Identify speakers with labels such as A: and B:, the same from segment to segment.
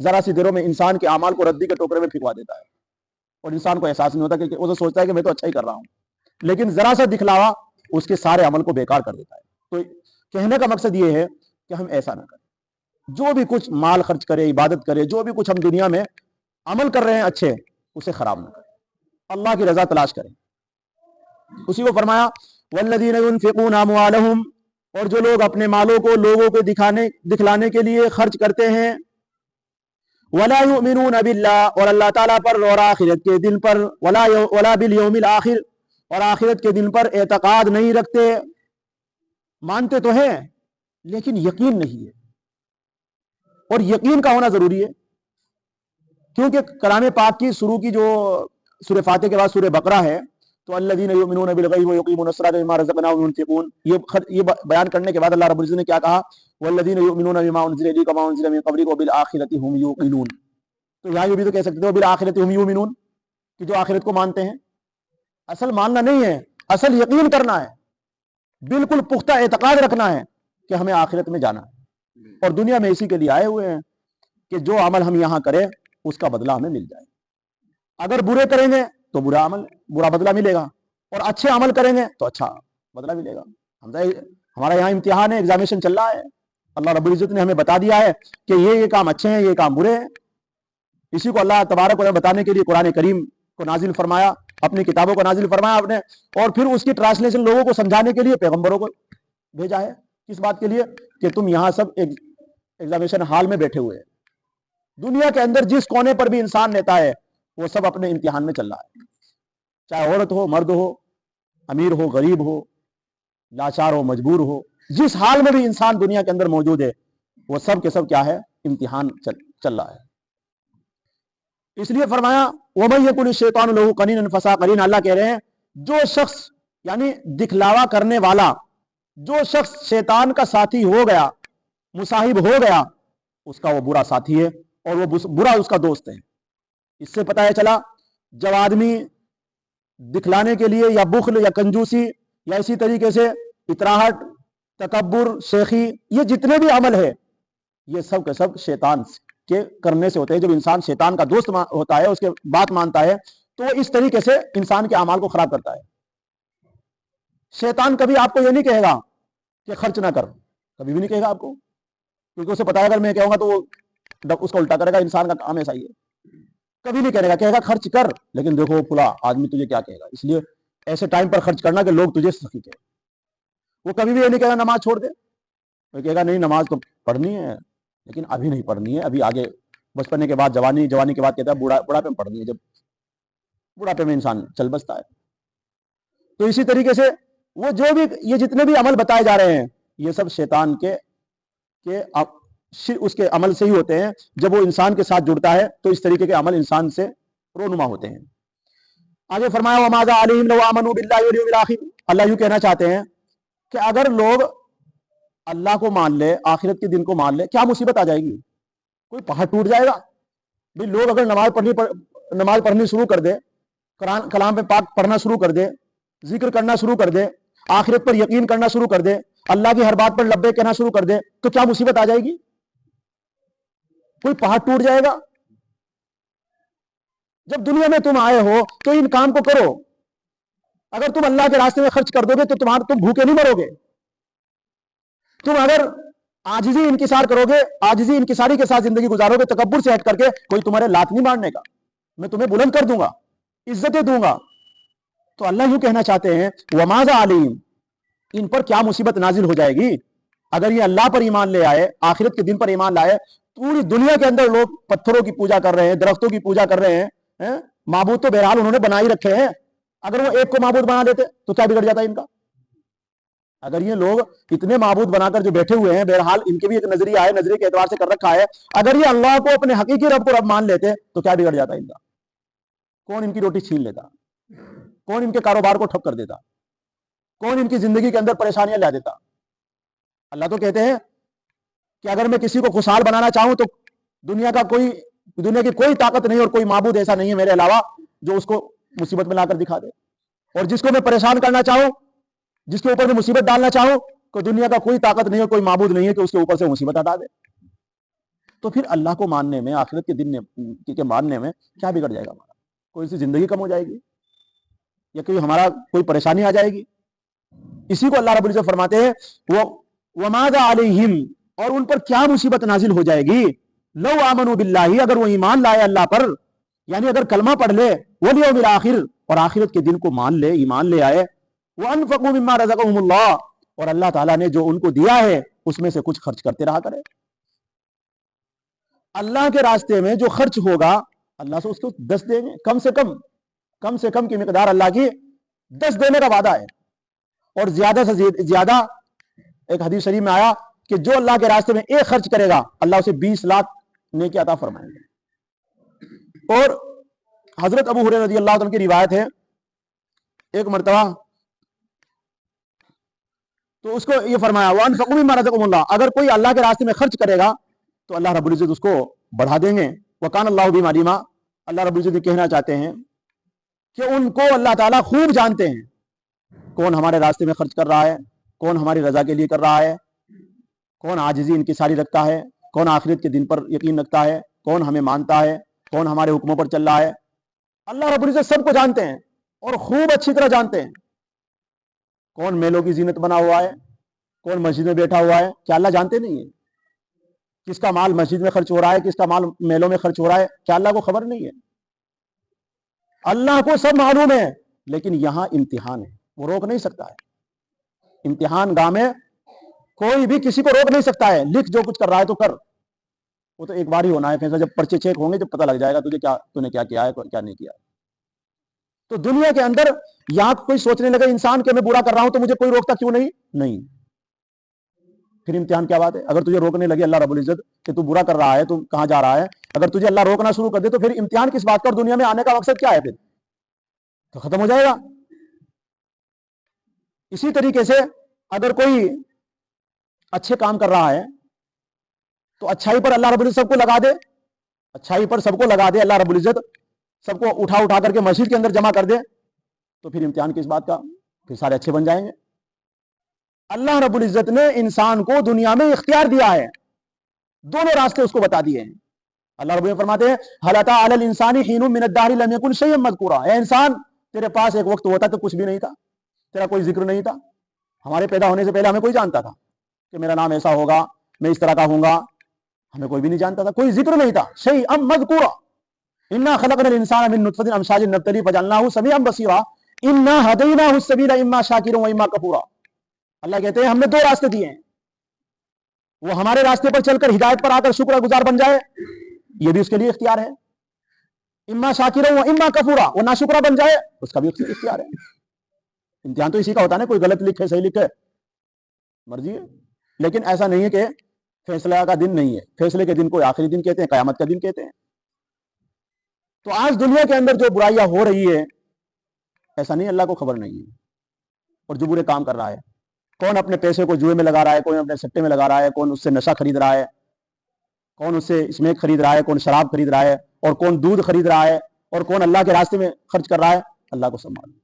A: ذرا سی دیروں میں انسان کے اعمال کو ردی کے ٹوکرے میں پھینکوا دیتا ہے اور انسان کو احساس نہیں ہوتا کہ وہ تو سوچتا ہے کہ میں تو اچھا ہی کر رہا ہوں، لیکن ذرا سا دکھلاوا اس کے سارے عمل کو بیکار کر دیتا ہے۔ تو کہنے کا مقصد یہ ہے کہ ہم ایسا نہ کریں، جو بھی کچھ مال خرچ کرے، عبادت کرے، جو بھی کچھ ہم دنیا میں عمل کر رہے ہیں اچھے، اسے خراب نہ کریں، اللہ کی رضا تلاش کریں۔ اسی کو فرمایا والذین ينفقون اموالهم، اور جو لوگ اپنے مالوں کو لوگوں کو دکھلانے کے لیے خرچ کرتے ہیں، ولا یؤمنون باللہ، اور اللہ تعالیٰ پر اور آخرت کے دن پر، ولا بالیوم الاخر، اور آخرت کے دن پر اعتقاد نہیں رکھتے، مانتے تو ہیں لیکن یقین نہیں ہے، اور یقین کا ہونا ضروری ہے، کیونکہ کلام پاک کی شروع کی جو سورہ فاتحہ کے بعد سورہ بقرہ ہے، تو الذین یؤمنون بالغیب ویقیمون الصلاۃ ومما رزقناہم ينفقون، یہ بیان کرنے کے بعد اللہ رب العزت نے کیا کہا؟ والذین یؤمنون بما انزل الیک وما انزل من قبلک وبالآخرۃ هم یوقنون۔ تو یہاں یہ بھی تو کہہ سکتے ہو بالآخرۃ هم یؤمنون، کہ جو آخرت کو مانتے ہیں۔ اصل ماننا نہیں ہے، اصل یقین کرنا ہے، بالکل پختہ اعتقاد رکھنا ہے کہ ہمیں آخرت میں جانا ہے، اور دنیا میں اسی کے لیے آئے ہوئے ہیں کہ جو عمل ہم یہاں کریں اس کا بدلہ ہمیں مل جائے۔ اگر برے کریں گے تو برا بدلہ ملے گا، اور اچھے عمل کریں گے تو اچھا بدلہ ملے گا۔ ہمارا یہاں امتحان ہے، ایگزامینیشن چل رہا ہے، اللہ رب العزت نے ہمیں بتا دیا ہے کہ یہ کام اچھے ہیں، یہ کام برے ہیں۔ اسی کو اللہ تبارک و تعالیٰ بتانے کے لیے قرآن کریم کو نازل فرمایا، اپنی کتابوں کو نازل فرمایا آپ نے، اور پھر اس کی ٹرانسلیشن لوگوں کو سمجھانے کے لیے پیغمبروں کو بھیجا ہے۔ کس بات کے لیے؟ کہ تم یہاں سب ایگزامینیشن ہال میں بیٹھے ہوئے ہیں، دنیا کے اندر جس کونے پر بھی انسان رہتا ہے وہ سب اپنے امتحان میں چل رہا ہے، چاہے عورت ہو، مرد ہو، امیر ہو، غریب ہو، لاچار ہو، مجبور ہو، جس حال میں بھی انسان دنیا کے اندر موجود ہے وہ سب کے سب کیا ہے؟ امتحان چل رہا ہے۔ اس لیے فرمایا وَمَن يَكُنِ الشَّيْطَانُ لَهُ قَرِينًا فَسَاءَ قَرِينًا، اللہ کہہ رہے ہیں جو شخص یعنی دکھلاوا کرنے والا، جو شخص شیطان کا ساتھی ہو گیا، مصاحب ہو گیا، اس کا وہ برا ساتھی ہے اور وہ برا اس کا دوست ہے۔ اس سے پتہ چلا جب آدمی دکھلانے کے لیے یا بخل یا کنجوسی یا اسی طریقے سے اتراہٹ، تکبر، شیخی، یہ جتنے بھی عمل ہے یہ سب کے سب شیطان کے کرنے سے ہوتے ہیں۔ جب انسان شیطان کا دوست ہوتا ہے، اس کے بات مانتا ہے، تو وہ اس طریقے سے انسان کے اعمال کو خراب کرتا ہے۔ شیطان کبھی آپ کو یہ نہیں کہے گا کہ خرچ نہ کر، کبھی بھی نہیں کہے گا آپ کو، کیونکہ اسے پتا ہے اگر میں کہوں گا تو وہ اس کو الٹا کرے گا۔ انسان کا کام ایسا ہی ہے، کبھی نہیں کہے گا، کہے گا خرچ کر، لیکن دیکھو فلاں آدمی تجھے کیا کہے گا، اس لیے ایسے ٹائم پر خرچ کرنا کہ لوگ تجھے سخی کہیں۔ وہ کبھی بھی یہ نہیں کہے گا نماز چھوڑ دے، وہ کہے گا نہیں نماز تو پڑھنی ہے لیکن ابھی نہیں پڑھنی ہے، ابھی آگے بچپنے کے بعد جوانی، جوانی کے بعد کہتا ہے بڑھاپے میں پڑھنی ہے، جب بڑھاپے میں انسان چل بستا ہے۔ تو اسی طریقے سے وہ جو بھی یہ جتنے بھی عمل بتائے جا رہے ہیں یہ سب شیطان کے اس کے عمل سے ہی ہوتے ہیں۔ جب وہ انسان کے ساتھ جڑتا ہے تو اس طریقے کے عمل انسان سے رونما ہوتے ہیں۔ آگے فرمایا وَمَاذَا عَلَيْهِمْ لَوْ آمَنُوا بِاللَّهِ وَالْيَوْمِ الْآخِرِ، اللہ یوں کہنا چاہتے ہیں کہ اگر لوگ اللہ کو مان لے، آخرت کے دن کو مان لے، کیا مصیبت آ جائے گی؟ کوئی پہاڑ ٹوٹ جائے گا؟ بھئی لوگ اگر نماز پڑھنی شروع کر دے، کلام پاک پڑھنا شروع کر دے، ذکر کرنا شروع کر دے، آخرت پر یقین کرنا شروع کر دے، اللہ کی ہر بات پر لبیک کہنا شروع کر دے، تو کیا مصیبت آ جائے گی؟ کوئی پہاڑ ٹوٹ جائے گا؟ جب دنیا میں تم آئے ہو تو ان کام کو کرو۔ اگر تم اللہ کے راستے میں خرچ کر دو گے تو تم بھوکے نہیں مرو گے۔ تم اگر عاجزی انکسار کرو گے، عاجزی انکساری کے ساتھ زندگی گزارو گے، تکبر سے ہٹ کر کے، کوئی تمہارے لات نہیں مارنے کا، میں تمہیں بلند کر دوں گا، عزتیں دوں گا۔ تو اللہ یوں کہنا چاہتے ہیں وَمَاذَا عَلَيْهِمْ، ان پر کیا مصیبت نازل ہو جائے گی اگر یہ اللہ پر ایمان لے آئے، آخرت کے دن پر ایمان لائے۔ پوری دنیا کے اندر لوگ پتھروں کی پوجا کر رہے ہیں، درختوں کی پوجا کر رہے ہیں، معبود تو بہرحال انہوں نے بنا ہی رکھے ہیں، اگر وہ ایک کو معبود بنا لیتے تو کیا بگڑ جاتا ان کا؟ اگر یہ لوگ اتنے معبود بنا کر جو بیٹھے ہوئے ہیں، بہرحال ان کے بھی ایک نظریہ ہے، نظریے کے اعتبار سے کر رکھا ہے، اگر یہ اللہ کو اپنے حقیقی رب کو رب مان لیتے تو کیا بگڑ جاتا ان کا؟ کون ان کی روٹی چھین لیتا؟ کون ان کے کاروبار کو ٹھپ کر دیتا؟ کون ان کی زندگی کے اندر پریشانیاں لا دیتا؟ اللہ تو کہتے ہیں کہ اگر میں کسی کو خوشحال بنانا چاہوں تو دنیا کی کوئی طاقت نہیں اور کوئی معبود ایسا نہیں ہے میرے علاوہ جو اس کو مصیبت میں لا کر دکھا دے، اور جس کو میں پریشان کرنا چاہوں، جس کے اوپر میں مصیبت ڈالنا چاہوں، تو دنیا کا کوئی طاقت نہیں ہے، کوئی معبود نہیں ہے کہ اس کے اوپر سے مصیبت ہٹا دے۔ تو پھر اللہ کو ماننے میں، آخرت کے دن کے ماننے میں کیا بگڑ جائے گا ہمارا؟ کوئی سی زندگی کم ہو جائے گی یا کوئی ہمارا کوئی پریشانی آ جائے گی؟ اسی کو اللہ رب العزت فرماتے ہیں وَمَاذَا عَلَيْهِمْ، اور ان پر کیا مصیبت نازل ہو جائے گی، لو آمنوا باللہ، اگر وہ ایمان لائے اللہ پر، یعنی اگر کلمہ پڑھ لے، والیوم الآخر، اور آخرت کے دن کو مان لے، ایمان لے آئے، وَأَنفَقُوا مِمَّا رَزَقَهُمُ اللَّهُ، اور اللہ تعالیٰ نے جو ان کو دیا ہے اس میں سے کچھ خرچ کرتے رہا کرے۔ اللہ کے راستے میں جو خرچ ہوگا اللہ سے اس کو 10 دیں گے، کم سے کم کی مقدار اللہ کی 10 دینے کا وعدہ ہے، اور زیادہ سے زیادہ ایک حدیث شریف میں آیا کہ جو اللہ کے راستے میں ایک خرچ کرے گا اللہ اسے 20 لاکھ نیکی عطا فرمائیں گے۔ اور حضرت ابو ہریرہ رضی اللہ عنہ کی روایت ہے، ایک مرتبہ تو اس کو یہ فرمایا وَأَنفِقُوا مِمَّا رَزَقَكُمُ اللَّهُ، اگر کوئی اللہ کے راستے میں خرچ کرے گا تو اللہ رب العزت اس کو بڑھا دیں گے۔ وَكَانَ اللَّهُ بِمَا عَلِيمًا، اللہ رب العزت کہنا چاہتے ہیں کہ ان کو اللہ تعالیٰ خوب جانتے ہیں، کون ہمارے راستے میں خرچ کر رہا ہے، کون ہماری رضا کے لیے کر رہا ہے، کون عاجزی انکساری رکھتا ہے، کون آخرت کے دن پر یقین رکھتا ہے، کون ہمیں مانتا ہے، کون ہمارے حکموں پر چل رہا ہے۔ اللہ رب العزت سب کو جانتے ہیں اور خوب اچھی طرح جانتے ہیں، کون میلوں کی زینت بنا ہوا ہے، کون مسجد میں بیٹھا ہوا ہے، کیا اللہ جانتے نہیں ہے؟ کس کا مال مسجد میں خرچ ہو رہا ہے، کس کا مال میلوں میں خرچ ہو رہا ہے، کیا اللہ کو خبر نہیں ہے؟ اللہ کو سب معلوم ہے، لیکن یہاں امتحان ہے، وہ روک نہیں سکتا ہے۔ امتحان گاہ میں کوئی بھی کسی کو روک نہیں سکتا ہے، لکھ جو کچھ کر رہا ہے تو کر، وہ تو ایک بار ہی ہونا ہے فیصلہ، جب پرچے چیک ہوں گے جب پتہ لگ جائے گا تو نے کیا کیا ہے کیا نہیں کیا۔ تو دنیا کے اندر یہاں کوئی سوچنے لگا انسان کہ میں برا کر رہا ہوں تو مجھے کوئی روکتا کیوں نہیں، پھر امتحان کیا بات ہے؟ اگر تجھے روکنے لگے اللہ رب العزت کہ تو برا کر رہا ہے، تو کہاں جا رہا ہے، اگر تجھے اللہ روکنا شروع کر دے تو پھر امتحان کس بات کا، اور دنیا میں آنے کا مقصد کیا ہے؟ پھر تو ختم ہو جائے گا۔ اسی طریقے سے اگر کوئی اچھے کام کر رہا ہے تو اچھائی پر اللہ رب العزت سب کو لگا دے، اچھائی پر سب کو لگا دے، اللہ رب العزت سب کو اٹھا کر کے مسجد کے اندر جمع کر دے، تو پھر امتحان کس بات کا؟ پھر سارے اچھے بن جائیں گے۔ اللہ رب العزت نے انسان کو دنیا میں اختیار دیا ہے، دونوں راستے اس کو بتا دیے ہیں۔ اللہ رب العزت فرماتے ہیں هَلْ أَتَىٰ عَلَى الْإِنسَانِ حِينٌ مِّنَ الدَّهْرِ لَمْ يَكُنْ شَيْئًا مَّذْكُورًا، اے انسان تیرے پاس ایک وقت ہوتا تو کچھ بھی نہیں تھا، تیرا کوئی ذکر نہیں تھا۔ ہمارے پیدا ہونے سے پہلے ہمیں کوئی جانتا تھا کہ میرا نام ایسا ہوگا، میں اس طرح کا ہوں گا؟ ہمیں کوئی بھی نہیں جانتا تھا، کوئی ذکر نہیں تھا۔ شَيْئًا مَّذْكُورًا إِنَّا خَلَقْنَا الْإِنسَانَ مِن نُّطْفَةٍ أَمْشَاجٍ نَبْتَلِيهِ فَجَعَلْنَاهُ سَمِيعًا بَصِيرًا إِنَّا هَدَيْنَاهُ السَّبِيلَ إِمَّا شَاكِرًا وَإِمَّا كَفُورًا۔ اللہ کہتے ہیں ہم نے دو راستے دیے ہیں، وہ ہمارے راستے پر چل کر ہدایت پر آ کر شکر گزار بن جائے، یہ بھی اس کے لیے اختیار ہے، اما شاکرا و اما کفورا، وہ ناشکرا بن جائے اس کا بھی اختیار ہے۔ امتحان تو اسی کا ہوتا ہے نا، کوئی غلط لکھے صحیح لکھے مرضی ہے، لیکن ایسا نہیں ہے کہ فیصلہ کا دن نہیں ہے، فیصلے کے دن کو آخری دن کہتے ہیں، قیامت کا دن کہتے ہیں۔ تو آج دنیا کے اندر جو برائیاں ہو رہی ہے، ایسا نہیں اللہ کو خبر نہیں ہے، اور جو برے کام کر رہا ہے، کون اپنے پیسے کو جوئے میں لگا رہا ہے، کون اپنے سٹے میں لگا رہا ہے، کون اس سے نشہ خرید رہا ہے، کون اس سے اسمیک خرید رہا ہے، کون شراب خرید رہا ہے، اور کون دودھ خرید رہا ہے، اور کون اللہ کے راستے میں خرچ کر رہا ہے، اللہ کو سب معلوم۔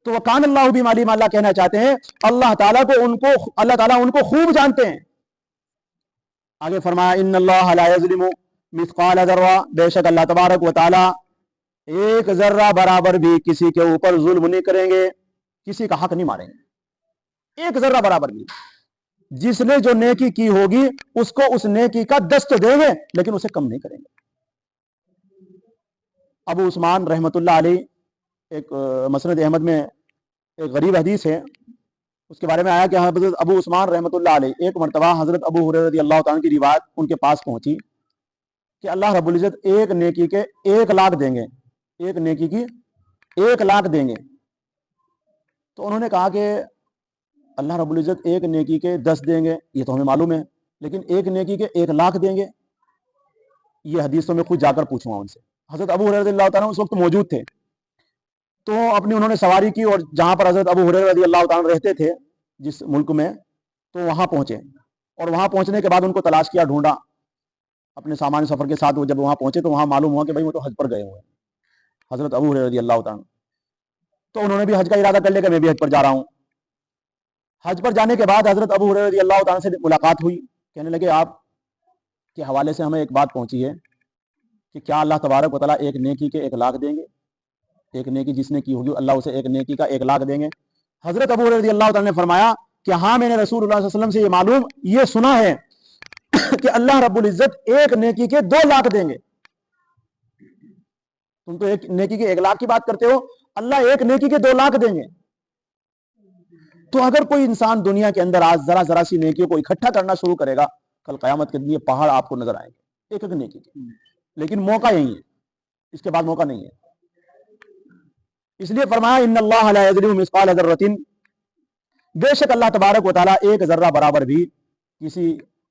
A: تو وکان اللہ بما علیم، اللہ کہنا چاہتے ہیں اللہ تعالیٰ ان کو خوب جانتے ہیں۔ آگے فرمایا ان اللہ لا یظلم مثقال ذرہ، بے شک اللہ تبارک و تعالی ایک ذرہ برابر بھی کسی کے اوپر ظلم نہیں کریں گے، کسی کا حق نہیں ماریں گے، ایک ذرہ برابر بھی۔ جس نے جو نیکی کی ہوگی اس کو اس نیکی کا 10 تو دیں گے، لیکن اسے کم نہیں کریں گے۔ ابو عثمان رحمۃ اللہ علیہ، ایک مسند احمد میں ایک غریب حدیث ہے، اس کے بارے میں آیا کہ حضرت ابو عثمان رحمۃ اللہ علیہ ایک مرتبہ حضرت ابو ہریرہ رضی اللہ تعالیٰ کی روایت ان کے پاس پہنچی کہ اللہ رب العزت ایک نیکی کے 1 لاکھ دیں گے، ایک نیکی کی 1 لاکھ دیں گے۔ تو انہوں نے کہا کہ اللہ رب العزت ایک نیکی کے 10 دیں گے، یہ تو ہمیں معلوم ہے، لیکن ایک نیکی کے 1 لاکھ دیں گے، یہ حدیث تو میں خود جا کر پوچھوں گا ان سے۔ حضرت ابو ہریرہ رضی اللہ تعالیٰ اس وقت موجود تھے، تو اپنی انہوں نے سواری کی، اور جہاں پر حضرت ابو ہریرہ رضی اللہ تعالیٰ رہتے تھے جس ملک میں، تو وہاں پہنچے، اور وہاں پہنچنے کے بعد ان کو تلاش کیا، ڈھونڈا اپنے سامان سفر کے ساتھ۔ وہ جب وہاں پہنچے تو وہاں معلوم ہوا کہ بھائی وہ تو حج پر گئے ہوئے ہیں، حضرت ابو ہریرہ رضی اللہ تعالیٰ۔ تو انہوں نے بھی حج کا ارادہ کر لیا کہ میں بھی حج پر جا رہا ہوں۔ حج پر جانے کے بعد حضرت ابو ہریرہ رضی اللہ تعالیٰ سے ملاقات ہوئی، کہنے لگے آپ کے حوالے سے ہمیں ایک بات پہنچی ہے کہ کیا اللہ تبارک و تعالیٰ ایک نیکی کے 1,00,000 دیں گے؟ ایک نیکی جس نے کی ہوگی اللہ اسے ایک نیکی کا 1,00,000 دیں گے؟ حضرت ابو رضی اللہ تعالیٰ نے فرمایا کہ ہاں میں نے رسول اللہ صلی اللہ علیہ وسلم سے یہ سنا ہے کہ اللہ رب العزت ایک نیکی کے 2,00,000 دیں گے۔ تم تو ایک نیکی کے 1,00,000 کی بات کرتے ہو، اللہ ایک نیکی کے 2,00,000 دیں گے۔ تو اگر کوئی انسان دنیا کے اندر آج ذرا سی نیکیوں کو اکٹھا کرنا شروع کرے گا، کل قیامت کے دن یہ پہاڑ آپ کو نظر آئیں گے ایک نیکی کے، لیکن موقع یہی ہے، اس کے بعد موقع نہیں ہے۔ اس لیے فرمایا ان اللہ لا یظلم مثقال ذرۃ، بے شک اللہ تبارک و تعالیٰ ایک ذرہ برابر بھی کسی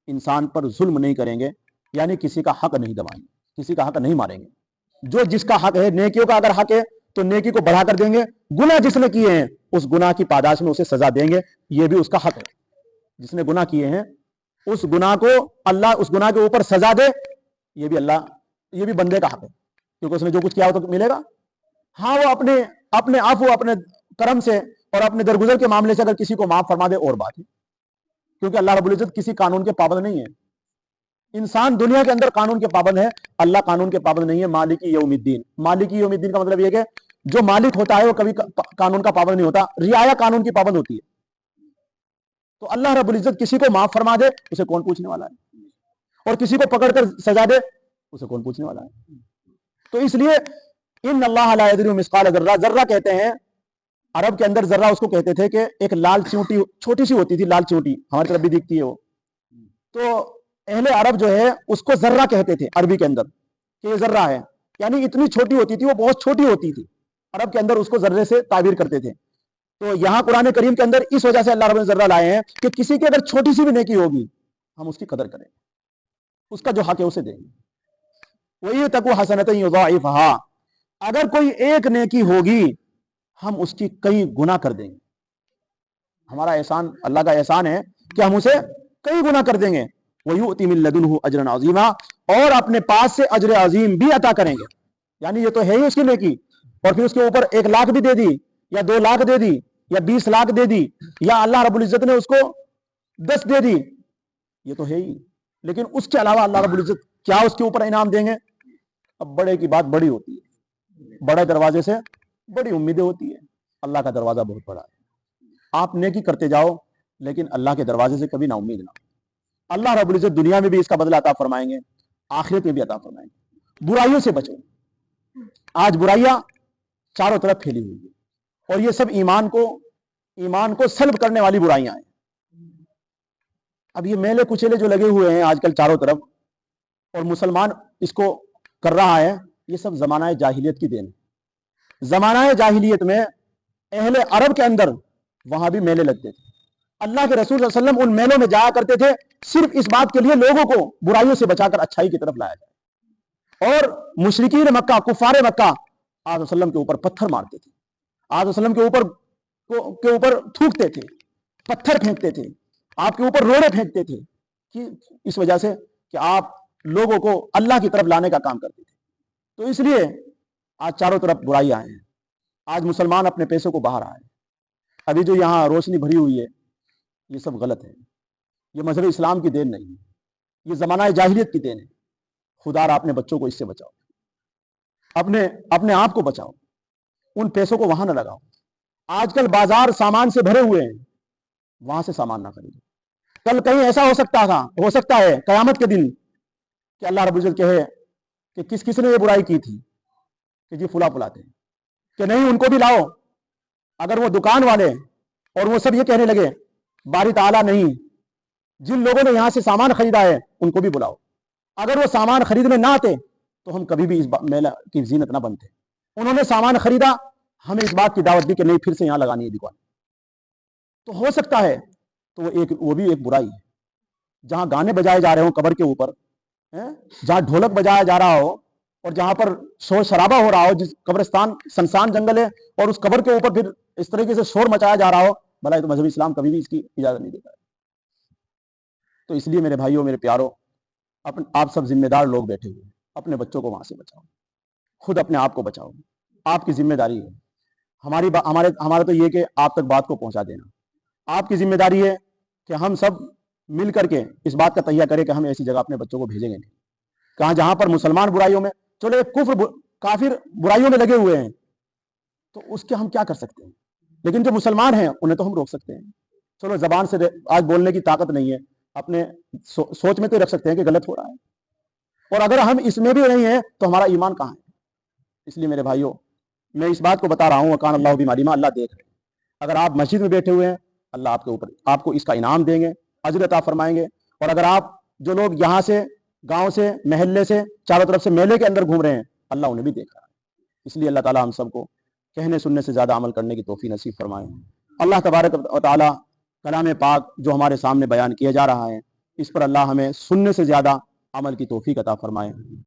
A: انسان پر ظلم نہیں کریں گے، یعنی کسی کا حق نہیں دبائیں گے، کسی کا حق نہیں ماریں گے۔ جو جس کا حق ہے، نیکیوں کا اگر حق ہے تو نیکی کو بڑھا کر دیں گے، گناہ جس نے کیے ہیں اس گناہ کی پاداش میں اسے سزا دیں گے، یہ بھی اس کا حق ہے۔ جس نے گناہ کیے ہیں اس گناہ کو اللہ اس گناہ کے اوپر سزا دے، یہ بھی بندے کا حق ہے، کیونکہ اس نے جو کچھ کیا ہو تو ملے گا۔ ہاں وہ اپنے عفو، اپنے کرم سے اور اپنے درگزر کے معاملے سے اگر کسی کو معاف فرما دے اور بات ہے، کیونکہ اللہ رب العزت کسی قانون کے پابند نہیں ہے۔ انسان دنیا کے اندر قانون کے پابند ہے، اللہ قانون کے پابند نہیں ہے۔ مالک یوم الدین، مالک یوم الدین کا مطلب یہ کہ جو مالک ہوتا ہے وہ کبھی قانون کا پابند نہیں ہوتا، رعایا قانون کی پابند ہوتی ہے۔ تو اللہ رب العزت کسی کو معاف فرما دے اسے کون پوچھنے والا ہے، اور کسی کو پکڑ کر سزا دے اسے کون پوچھنے والا ہے۔ تو اس لیے ان اللہ لا یظلم مثقال ذرہ، ذرہ کہتے ہیں عرب کے اندر، ذرہ اس کو کہتے تھے کہ ایک لال چیونٹی چھوٹی سی ہوتی تھی، لال چیونٹی ہماری طرف بھی دکھتی ہے وہ، تو اہل عرب جو ہے اس کو ذرہ کہتے تھے عربی کے اندر، کہ یہ ذرہ ہے، یعنی اتنی چھوٹی ہوتی تھی، وہ بہت چھوٹی ہوتی تھی، عرب کے اندر اس کو ذرے سے تعبیر کرتے تھے۔ تو یہاں قرآن کریم کے اندر اس وجہ سے اللہ رب نے ذرہ لائے ہیں کہ کسی کی اگر چھوٹی سی بھی نیکی ہوگی ہم اس کی قدر کریں، اس کا جو حق ہے اسے دیں گے۔ وہی تکو حسنۃ یضاعفھا، اگر کوئی ایک نیکی ہوگی ہم اس کی کئی گنا کر دیں گے۔ ہمارا احسان، اللہ کا احسان ہے کہ ہم اسے کئی گنا کر دیں گے۔ وَيُؤْتِ مِن لَّدُنْهُ أَجْرًا عَظِيمًا، اور اپنے پاس سے اجر عظیم بھی عطا کریں گے۔ یعنی یہ تو ہے ہی اس کی نیکی، اور پھر اس کے اوپر 1,00,000 بھی دے دی، یا 2,00,000 دے دی، یا 20,00,000 دے دی، یا اللہ رب العزت نے اس کو 10 دے دی، یہ تو ہے ہی۔ لیکن اس کے علاوہ اللہ رب العزت کیا اس کے اوپر انعام دیں گے؟ اب بڑے کی بات بڑی ہوتی ہے، بڑے دروازے سے بڑی امیدیں ہوتی ہے۔ اللہ کا دروازہ بہت بڑا ہے، آپ نیکی کرتے جاؤ لیکن اللہ کے دروازے سے کبھی نا امید نہ۔ اللہ رب العزت دنیا میں بھی اس کا بدلہ عطا فرمائیں گے، آخرت میں بھی عطا فرمائیں گے۔ برائیوں سے بچو، آج برائیاں چاروں طرف پھیلی ہوئی ہیں، اور یہ سب ایمان کو سلب کرنے والی برائیاں ہیں۔ اب یہ میلے کچیلے جو لگے ہوئے ہیں آج کل چاروں طرف، اور مسلمان اس کو کر رہا ہے، یہ سب زمانہ جاہلیت کی دین ہے۔ زمانہ جاہلیت میں اہل عرب کے اندر وہاں بھی میلے لگتے تھے، اللہ کے رسول صلی اللہ علیہ وسلم ان میلوں میں جایا کرتے تھے صرف اس بات کے لیے لوگوں کو برائیوں سے بچا کر اچھائی کی طرف لایا جائے۔ اور مشرکین مکہ، کفار مکہ آپ وسلم کے اوپر پتھر مارتے تھے، آپ وسلم کے اوپر تھوکتے تھے، پتھر پھینکتے تھے، آپ کے اوپر روڑے پھینکتے تھے، کہ اس وجہ سے کہ آپ لوگوں کو اللہ کی طرف لانے کا کام کرتے تھے۔ تو اس لیے آج چاروں طرف برائیاں ہیں، آج مسلمان اپنے پیسوں کو بہا رہا ہے۔ ابھی جو یہاں روشنی بھری ہوئی ہے یہ سب غلط ہے، یہ مذہب اسلام کی دین نہیں ہے، یہ زمانہ جاہلیت کی دین ہے۔ خدا را اپنے بچوں کو اس سے بچاؤ، اپنے آپ کو بچاؤ، ان پیسوں کو وہاں نہ لگاؤ۔ آج کل بازار سامان سے بھرے ہوئے ہیں، وہاں سے سامان نہ خریدو۔ کل کہیں ایسا ہو سکتا ہے قیامت کے دن کہ اللہ رب العزت کہے کہ کس نے یہ برائی کی تھی، کہ جی فلاں تھے، کہ نہیں ان کو بھی لاؤ۔ اگر وہ دکان والے اور وہ سب یہ کہنے لگے باری تعالیٰ نہیں، جن لوگوں نے یہاں سے سامان خریدا ہے ان کو بھی بلاؤ، اگر وہ سامان خریدنے نہ آتے تو ہم کبھی بھی اس میلہ کی زینت نہ بنتے۔ انہوں نے سامان خریدا، ہمیں اس بات کی دعوت دی کہ نہیں پھر سے یہاں لگانی ہے دکان۔ تو ہو سکتا ہے تو وہ بھی ایک برائی ہے، جہاں گانے بجائے جا رہے ہوں قبر کے اوپر، جہاں ڈھولک بجایا جا رہا ہو، اور جہاں پر شور شرابہ ہو رہا ہو، جس قبرستان سنسان جنگل ہے اور اس قبر کے اوپر پھر اس طریقے سے شور مچایا جا رہا ہو، بھلا تو مذہب اسلام کبھی بھی اس کی اجازت نہیں دیتا ہے۔ تو اس لیے میرے بھائیوں، میرے پیاروں، آپ سب ذمہ دار لوگ بیٹھے ہوئے ہیں، اپنے بچوں کو وہاں سے بچاؤ، خود اپنے آپ کو بچاؤ، آپ کی ذمہ داری ہے۔ ہمارا تو یہ کہ آپ تک بات کو پہنچا دینا، آپ کی ذمہ داری ہے کہ ہم سب مل کر کے اس بات کا تہیہ کرے کہ ہم ایسی جگہ اپنے بچوں کو بھیجیں گے نہیں، کہاں جہاں پر مسلمان برائیوں میں، چلو ایک کافر برائیوں میں لگے ہوئے ہیں تو اس کے ہم کیا کر سکتے ہیں، لیکن جو مسلمان ہیں انہیں تو ہم روک سکتے ہیں. چلو زبان سے آج بولنے کی طاقت نہیں ہے، اپنے سوچ میں تو رکھ سکتے ہیں کہ غلط ہو رہا ہے، اور اگر ہم اس میں بھی نہیں ہیں تو ہمارا ایمان کہاں ہے. اس لیے میرے بھائیوں، میں اس بات کو بتا رہا ہوں، وکان اللہ بما علیم، اللہ دیکھ رہے ہیں. اگر آپ مسجد میں بیٹھے ہوئے ہیں، اللہ آپ کے اوپر آپ کو اس کا انعام دیں گے، اجر عطا فرمائیں گے. اور اگر آپ جو لوگ یہاں سے گاؤں سے محلے سے چاروں طرف سے میلے کے اندر گھوم رہے ہیں، اللہ انہیں بھی دیکھ رہا ہے. اس لیے اللہ تعالی ہم سب کو کہنے سننے سے زیادہ عمل کرنے کی توفیق نصیب فرمائے. اللہ تبارک و تعالی کلام پاک جو ہمارے سامنے بیان کیا جا رہا ہے، اس پر اللہ ہمیں سننے سے زیادہ عمل کی توفیق عطا فرمائے.